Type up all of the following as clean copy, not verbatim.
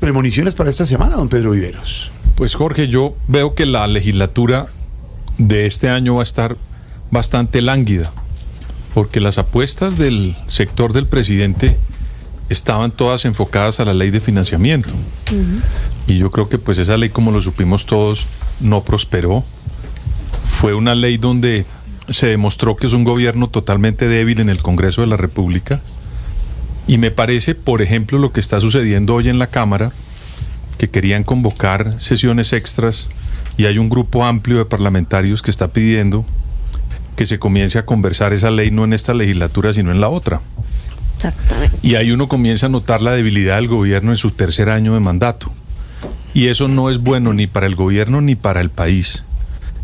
premoniciones para esta semana, don Pedro Viveros? Pues Jorge, yo veo que la legislatura de este año va a estar bastante lánguida, porque las apuestas del sector del presidente estaban todas enfocadas a la ley de financiamiento. Y yo creo que pues esa ley, como lo supimos todos, no prosperó. Fue una ley donde se demostró que es un gobierno totalmente débil en el Congreso de la República. Y me parece, por ejemplo, lo que está sucediendo hoy en la Cámara, que querían convocar sesiones extras y hay un grupo amplio de parlamentarios que está pidiendo que se comience a conversar esa ley no en esta legislatura, sino en la otra. Exactamente. Y ahí uno comienza a notar la debilidad del gobierno en su tercer año de mandato. Y eso no es bueno ni para el gobierno ni para el país.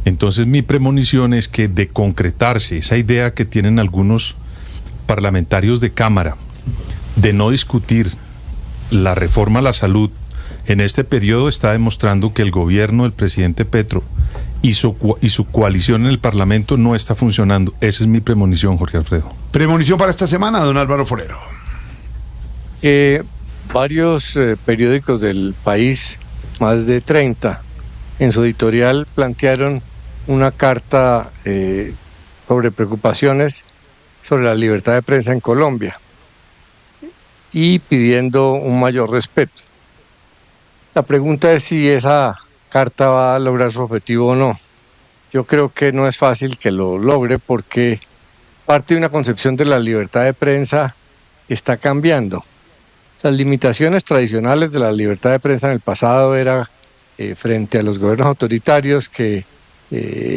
Entonces mi premonición es que, de concretarse esa idea que tienen algunos parlamentarios de Cámara de no discutir la reforma a la salud en este periodo, está demostrando que el gobierno del presidente Petro y su coalición en el Parlamento no está funcionando. Esa es mi premonición, Jorge Alfredo. Premonición para esta semana, don Álvaro Forero. Varios periódicos del país, más de 30, en su editorial plantearon una carta sobre preocupaciones sobre la libertad de prensa en Colombia y pidiendo un mayor respeto. La pregunta es si esa carta va a lograr su objetivo o no. Yo creo que no es fácil que lo logre, porque parte de una concepción de la libertad de prensa está cambiando. Las limitaciones tradicionales de la libertad de prensa en el pasado era frente a los gobiernos autoritarios que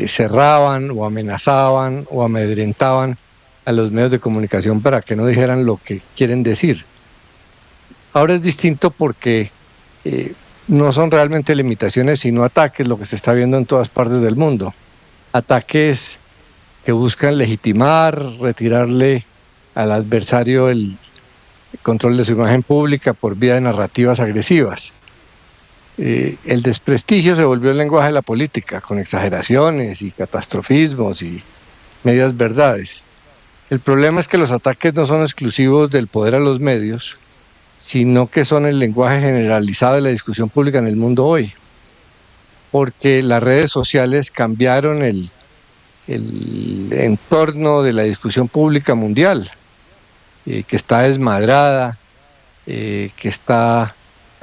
cerraban o amenazaban o amedrentaban a los medios de comunicación para que no dijeran lo que quieren decir. Ahora es distinto porque no son realmente limitaciones, sino ataques, lo que se está viendo en todas partes del mundo. Ataques que buscan legitimar, retirarle al adversario el control de su imagen pública por vía de narrativas agresivas. El desprestigio se volvió el lenguaje de la política, con exageraciones y catastrofismos y medias verdades. El problema es que los ataques no son exclusivos del poder a los medios, sino que son el lenguaje generalizado de la discusión pública en el mundo hoy. Porque las redes sociales cambiaron el entorno de la discusión pública mundial, que está desmadrada, que está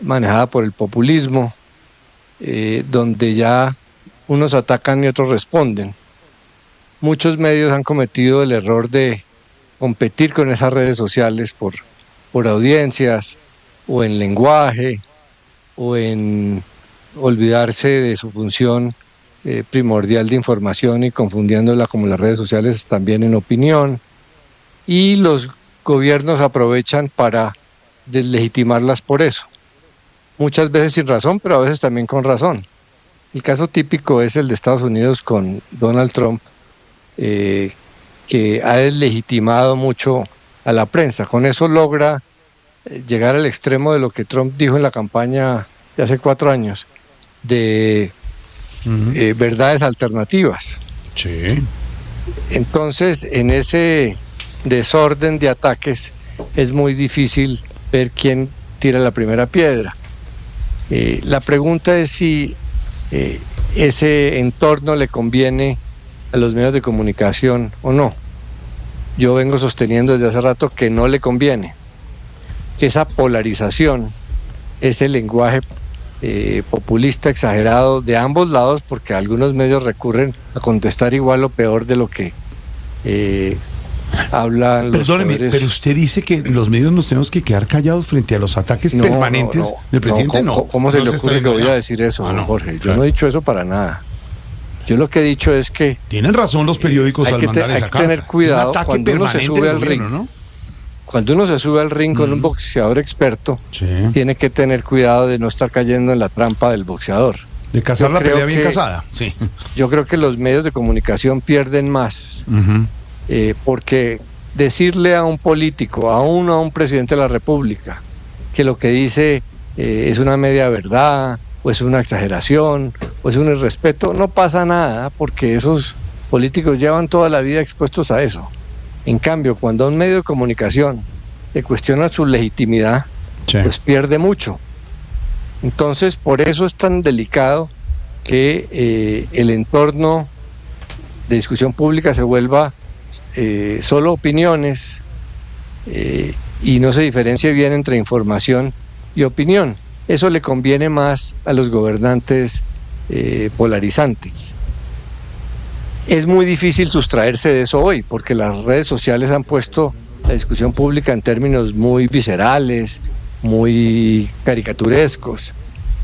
manejada por el populismo, donde ya unos atacan y otros responden. Muchos medios han cometido el error de competir con esas redes sociales por audiencias, o en lenguaje, o en olvidarse de su función primordial de información y confundiéndola, como las redes sociales, también en opinión. Y los gobiernos aprovechan para deslegitimarlas por eso. Muchas veces sin razón, pero a veces también con razón. El caso típico es el de Estados Unidos con Donald Trump, que ha deslegitimado mucho a la prensa. Con eso logra llegar al extremo de lo que Trump dijo en la campaña de hace 4 años, de verdades alternativas. Sí. Entonces, en ese desorden de ataques es muy difícil ver quién tira la primera piedra. La pregunta es si ese entorno le conviene a los medios de comunicación o no. Yo vengo sosteniendo desde hace rato que no le conviene. Esa polarización, ese lenguaje populista exagerado de ambos lados, porque algunos medios recurren a contestar igual o peor de lo que hablan los Perdóneme, poderes. pero usted dice que los medios nos tenemos que quedar callados frente a los ataques permanentes del presidente. ¿Cómo se le Entonces, ocurre que voy a decir eso, Jorge? Yo no he dicho eso para nada. Yo lo que he dicho es que tienen razón los periódicos al mandar esa carta. Hay que tener cuidado cuando uno se sube al ring, ¿no? Cuando uno se sube al ring con un boxeador experto, tiene que tener cuidado de no estar cayendo en la trampa del boxeador. De cazar la pelea bien cazada. Sí. Yo creo que los medios de comunicación pierden más, porque decirle a un político, a un presidente de la República, que lo que dice es una media verdad, o es una exageración, o es un irrespeto, no pasa nada, porque esos políticos llevan toda la vida expuestos a eso. En cambio, cuando a un medio de comunicación le cuestiona su legitimidad, pues pierde mucho. Entonces, por eso es tan delicado que el entorno de discusión pública se vuelva solo opiniones y no se diferencie bien entre información y opinión. Eso le conviene más a los gobernantes polarizantes. Es muy difícil sustraerse de eso hoy, porque las redes sociales han puesto la discusión pública en términos muy viscerales, muy caricaturescos.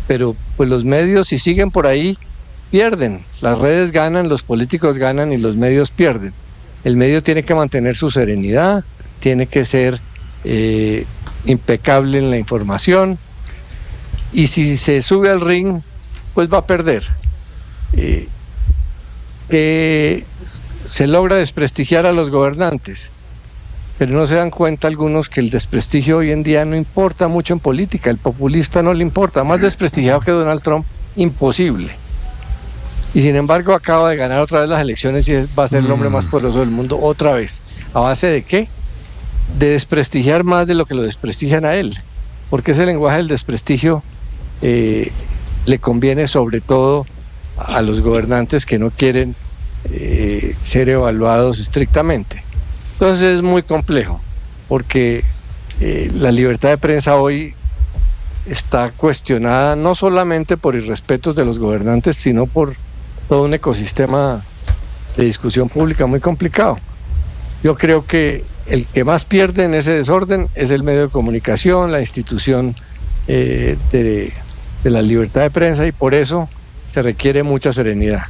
Pero pues los medios, si siguen por ahí, pierden. Las redes ganan, los políticos ganan y los medios pierden. El medio tiene que mantener su serenidad, tiene que ser impecable en la información, y si se sube al ring, pues va a perder. Se logra desprestigiar a los gobernantes, pero no se dan cuenta algunos que el desprestigio hoy en día no importa mucho en política. El populista no le importa, más desprestigiado que Donald Trump, imposible. Y sin embargo acaba de ganar otra vez las elecciones y va a ser el hombre más poderoso del mundo otra vez. ¿A base de qué? De desprestigiar más de lo que lo desprestigian a él, porque ese lenguaje del desprestigio le conviene sobre todo a los gobernantes que no quieren ser evaluados estrictamente. Entonces es muy complejo, porque la libertad de prensa hoy está cuestionada no solamente por irrespetos de los gobernantes, sino por todo un ecosistema de discusión pública muy complicado. Yo creo que el que más pierde en ese desorden es el medio de comunicación, la institución de la libertad de prensa, y por eso se requiere mucha serenidad.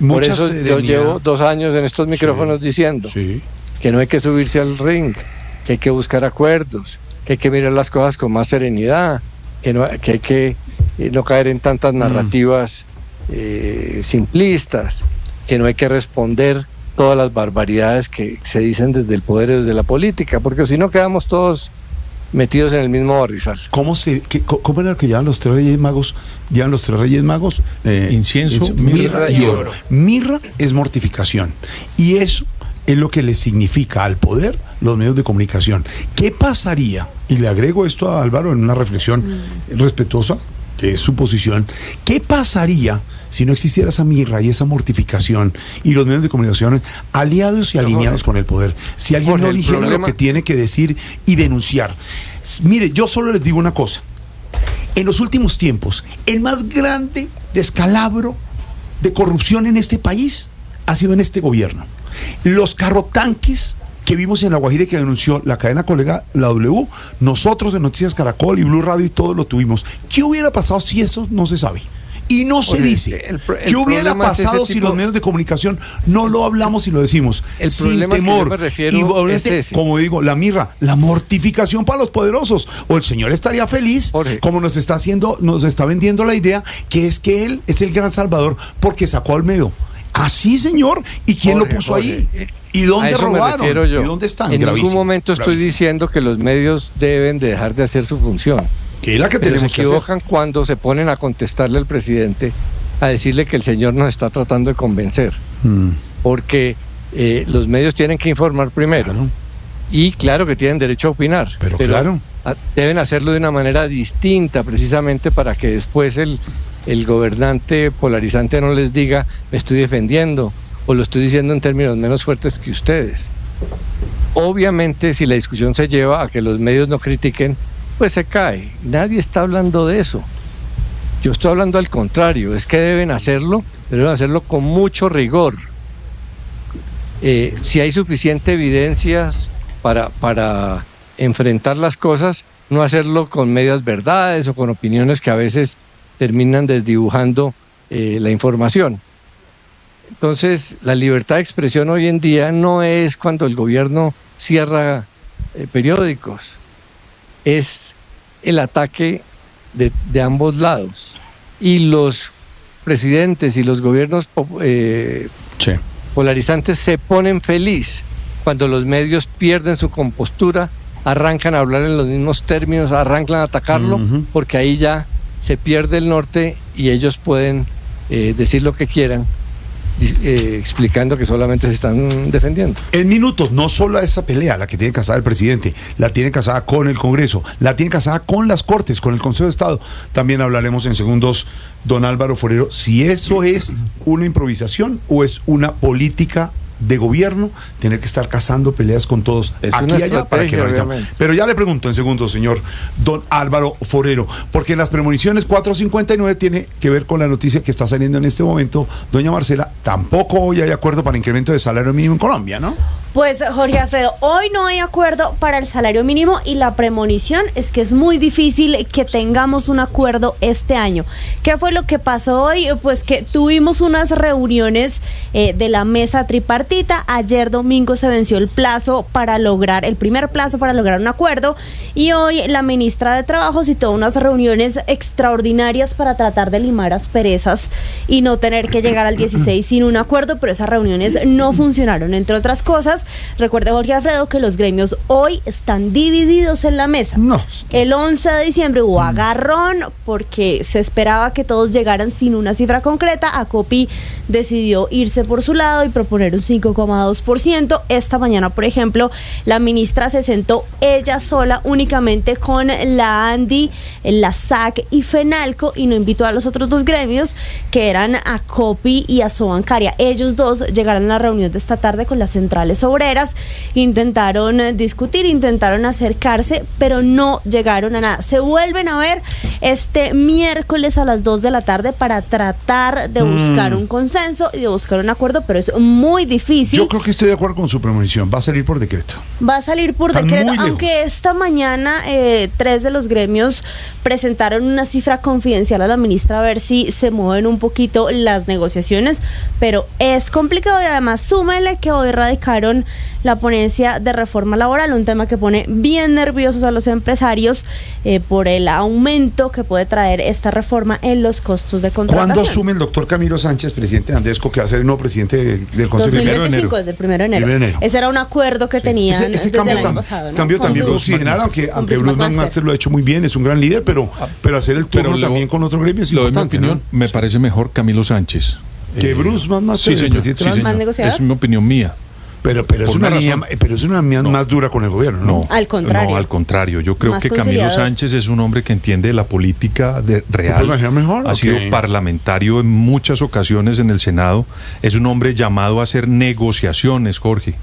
Por eso yo llevo 2 años en estos micrófonos diciendo que no hay que subirse al ring, que hay que buscar acuerdos, que hay que mirar las cosas con más serenidad, que hay que no caer en tantas narrativas simplistas, que no hay que responder todas las barbaridades que se dicen desde el poder y desde la política, porque si no quedamos todos metidos en el mismo barrizal. ¿Cómo era lo que llevan los 3 Reyes Magos? Llevan los 3 Reyes Magos incienso, mirra y oro. Mirra es mortificación, y eso es lo que le significa al poder los medios de comunicación. ¿Qué pasaría? Y le agrego esto a Álvaro en una reflexión respetuosa, que es su posición. ¿Qué pasaría si no existiera esa mirra y esa mortificación y los medios de comunicación aliados y alineados con el poder? Si alguien no dijera lo que tiene que decir y denunciar. Mire, yo solo les digo una cosa. En los últimos tiempos, el más grande descalabro de corrupción en este país ha sido en este gobierno. Los carrotanques que vimos en La Guajira y que denunció la cadena colega, la W, nosotros de Noticias Caracol y Blue Radio y todo lo tuvimos. ¿Qué hubiera pasado si eso no se sabe? Y no se dice. ¿Qué hubiera pasado si los medios de comunicación no lo hablamos y lo decimos? Sin temor. Y como digo, la mirra, la mortificación para los poderosos. O el señor estaría feliz, como nos está vendiendo la idea, que él es el gran salvador porque sacó al medio. Así, señor. ¿Y quién lo puso ahí? ¿Y dónde robaron? ¿Y dónde están? En ningún momento estoy diciendo que los medios deben de dejar de hacer su función. Que es la que pero tenemos se equivocan cuando se ponen a contestarle al presidente, a decirle que el señor nos está tratando de convencer. Porque los medios tienen que informar primero. Claro. Y claro que tienen derecho a opinar. Pero claro, deben hacerlo de una manera distinta, precisamente para que después el gobernante polarizante no les diga, me estoy defendiendo, o lo estoy diciendo en términos menos fuertes que ustedes. Obviamente, si la discusión se lleva a que los medios no critiquen, pues se cae. Nadie está hablando de eso. Yo estoy hablando al contrario, es que deben hacerlo, pero deben hacerlo con mucho rigor. Si hay suficiente evidencias para enfrentar las cosas, no hacerlo con medias verdades o con opiniones que a veces terminan desdibujando la información. Entonces, la libertad de expresión hoy en día no es cuando el gobierno cierra periódicos, es el ataque de ambos lados. Y los presidentes y los gobiernos polarizantes se ponen feliz cuando los medios pierden su compostura, arrancan a hablar en los mismos términos, arrancan a atacarlo, porque ahí ya se pierde el norte y ellos pueden decir lo que quieran. explicando que solamente se están defendiendo. En minutos, no solo esa pelea, la que tiene casada el presidente, la tiene casada con el Congreso, la tiene casada con las Cortes, con el Consejo de Estado. También hablaremos en segundos, don Álvaro Forero, si eso es una improvisación o es una política de gobierno, tener que estar cazando peleas con todos es aquí y allá para que no obviamente. Pero ya le pregunto en segundos, señor don Álvaro Forero, porque en las premoniciones 459 tiene que ver con la noticia que está saliendo en este momento, doña Marcela, tampoco hoy hay acuerdo para incremento de salario mínimo en Colombia, ¿no? Pues Jorge Alfredo, hoy no hay acuerdo para el salario mínimo y la premonición es que es muy difícil que tengamos un acuerdo este año. ¿Qué fue lo que pasó hoy? Pues que tuvimos unas reuniones de la mesa tripartita. Ayer domingo se venció el primer plazo para lograr un acuerdo, y hoy la ministra de Trabajo citó unas reuniones extraordinarias para tratar de limar asperezas y no tener que llegar al 16 sin un acuerdo, pero esas reuniones no funcionaron, entre otras cosas. Recuerde, Jorge Alfredo, que los gremios hoy están divididos en la mesa. No. El 11 de diciembre hubo agarrón porque se esperaba que todos llegaran sin una cifra concreta. ACOPI decidió irse por su lado y proponer un 5,2%. Esta mañana, por ejemplo, la ministra se sentó ella sola únicamente con la ANDI, la SAC y FENALCO, y no invitó a los otros dos gremios, que eran ACOPI y Asobancaria. Ellos dos llegaron a la reunión de esta tarde con las centrales obreras, intentaron discutir, intentaron acercarse, pero no llegaron a nada. Se vuelven a ver este miércoles a las 2 de la tarde para tratar de buscar un consenso y de buscar un acuerdo, pero es muy difícil. Yo creo que estoy de acuerdo con su premonición, va a salir por decreto. Va a salir por Están decreto, muy lejos. aunque esta mañana 3 de los gremios presentaron una cifra confidencial a la ministra a ver si se mueven un poquito las negociaciones, pero es complicado. Y además súmele que hoy radicaron la ponencia de reforma laboral, un tema que pone bien nerviosos a los empresarios por el aumento que puede traer esta reforma en los costos de contratación. ¿Cuándo asume el doctor Camilo Sánchez, presidente de Andesco, que va a ser el nuevo presidente del Consejo? 2025, desde el 1 de enero. Ese era un acuerdo que tenían Ese desde cambio, el año pasado, ¿no? cambio Con también Bruce oxigenar, aunque Bruce McMaster. McMaster lo ha hecho muy bien, es un gran líder, pero hacer el turno también con otro gremio es Lo de mi importante, opinión, ¿no? me parece mejor Camilo Sánchez. Que Bruce McMaster, Sí, señor, el presidente sí, de la- señor. ¿Más negociador? Es mi opinión mía. Pero es Por una una línea, razón. pero es una línea No. más dura con el gobierno, ¿no? No, Al contrario. No, al contrario. Yo creo Más que Camilo conciliador. Sánchez es un hombre que entiende la política real. ¿Puedo imaginar mejor? Ha Ok. sido parlamentario en muchas ocasiones en el Senado. Es un hombre llamado a hacer negociaciones, Jorge.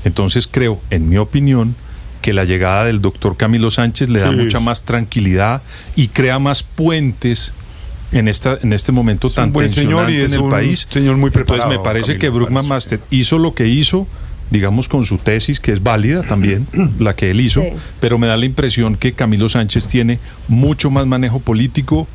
Entonces creo, en mi opinión, que la llegada del doctor Camilo Sánchez le da Sí. mucha más tranquilidad y crea más puentes en este momento tan un buen señor y tensionante es en el un país. señor muy preparado, Entonces me parece Camilo, que me Bruce parece. McMaster hizo lo que hizo, digamos, con su tesis, que es válida también, la que él hizo, Sí. pero me da la impresión que Camilo Sánchez tiene mucho más manejo político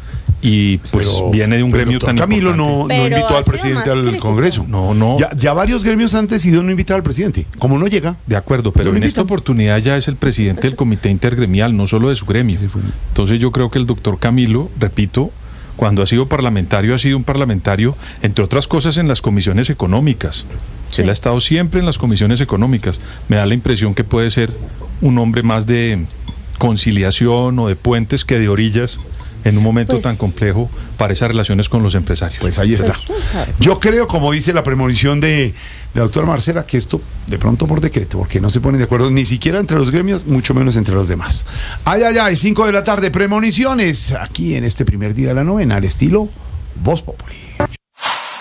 y pues Pero- viene de un pero gremio doctor tan Camilo importante. no Pero invitó ha al sido presidente más al crítico. Congreso. No. Ya varios gremios han decidido no invitar al presidente. Como no llega. De acuerdo, pero Yo lo en esta invito. oportunidad ya es el presidente del comité intergremial, no solo de su gremio. Entonces yo creo que el doctor Camilo, repito, cuando ha sido un parlamentario, entre otras cosas, en las comisiones económicas. Sí. Él ha estado siempre en las comisiones económicas. Me da la impresión que puede ser un hombre más de conciliación o de puentes que de orillas en un momento Pues- tan complejo para esas relaciones con los empresarios. Pues ahí está. claro. Yo creo, como dice la premonición de la doctora Marcela, que esto de pronto por decreto, porque no se ponen de acuerdo ni siquiera entre los gremios, mucho menos entre los demás. Ay, 5 de la tarde, premoniciones, aquí en este primer día de la novena, al estilo Voz Populi.